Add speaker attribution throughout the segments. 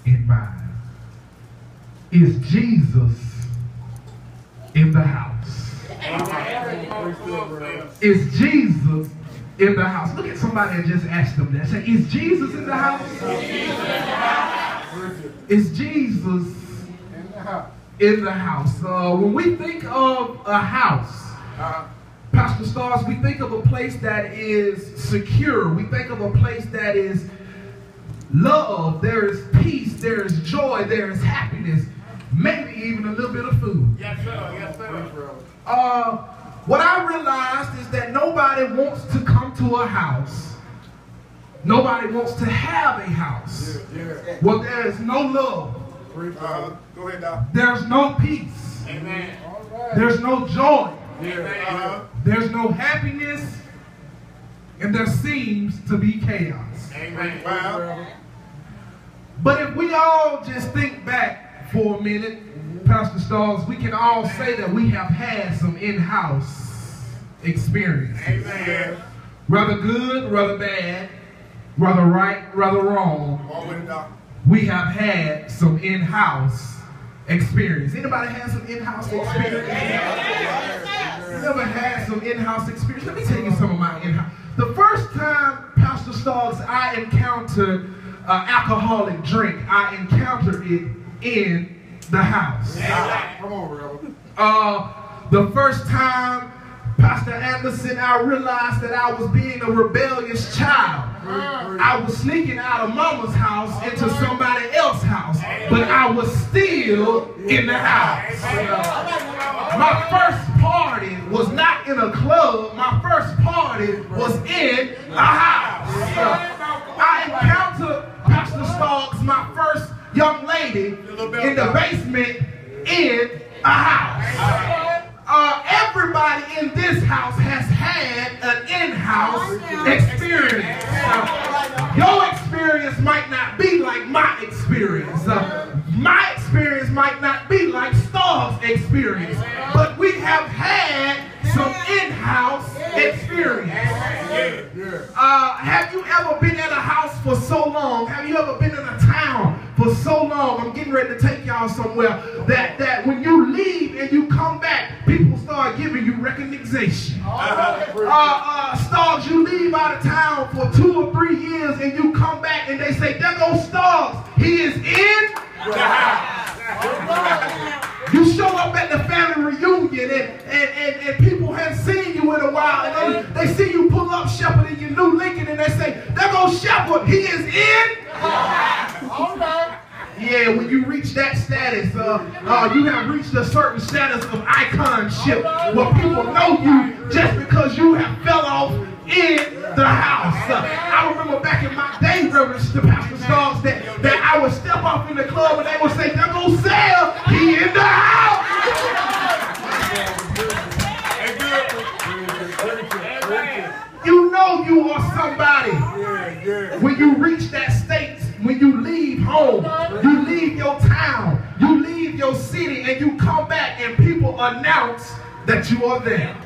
Speaker 1: in mind. Is Jesus in the house? Is Jesus in the house? Look at somebody and just ask them that. Say, is Jesus in the house? Is Jesus in the house? When we think of a house, Pastor Stars, we think of a place that is secure. We think of a place that is love. There is peace. There is joy. There is happiness. Maybe even a little bit of food.
Speaker 2: Yes, sir. Yes, sir.
Speaker 1: What I realized is that nobody wants to come to a house. Nobody wants to have a house. Well, there is no love.
Speaker 2: Go ahead, Doc.
Speaker 1: There's no peace.
Speaker 2: Amen.
Speaker 1: There's no joy.
Speaker 2: Amen.
Speaker 1: There's no happiness. And there seems to be chaos.
Speaker 2: Amen.
Speaker 1: But if we all just think back for a minute, Pastor Stars, we can all say that we have had some in-house experiences.
Speaker 2: Amen.
Speaker 1: Rather good, rather bad, rather right, rather wrong. We have had some in-house experience. Anybody had some in-house experience? Never had some in-house experience? Let me tell you some of my in-house. The first time, Pastor Stars, I encountered alcoholic drink, I encountered it in the house.
Speaker 2: Come on, brother.
Speaker 1: The first time, Pastor Anderson, I realized that I was being a rebellious child. I was sneaking out of mama's house into somebody else's house, but I was still in the house. My first party was not in a club. My first party was in a house. I encountered, Pastor Starks, my first young lady in the basement in a house. Everybody in this house has had an in-house experience. Your experience might not be like my experience. My experience might not be like Star's experience. But we have had some in-house experience. Have you ever been at a house for so long? Have you ever been in a town for so long? I'm getting ready to take y'all somewhere that when you leave and you come back, people start giving you recognition. Stars, you leave out of town for 2 or 3 years and you come back and they say, there goes Stars. He is in the house. You show up at the family reunion and people haven't seen you in a while, and they see you pull up Shepherd in your new Lincoln and they say, there goes Shepherd, he is in. All right. Yeah, when you reach that status, you have reached a certain status of iconship where people know you just because you have fell off in the house. I remember back in my day, Reverend Pastor Stars, that I would step off in the club and they would say, there goes Sal, he in the house. You know you are somebody when you reach that state, when you leave home, you leave your town, you leave your city, and you come back and people announce that you are there.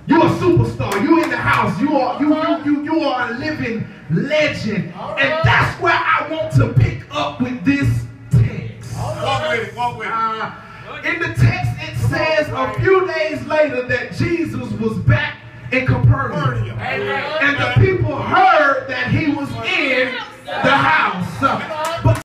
Speaker 1: You're a superstar. You're in the house. You are a living legend. And that's where I want to pick up with this text.
Speaker 2: Walk with it. Walk with it.
Speaker 1: In the text, it says a few days later that Jesus was back in Capernaum.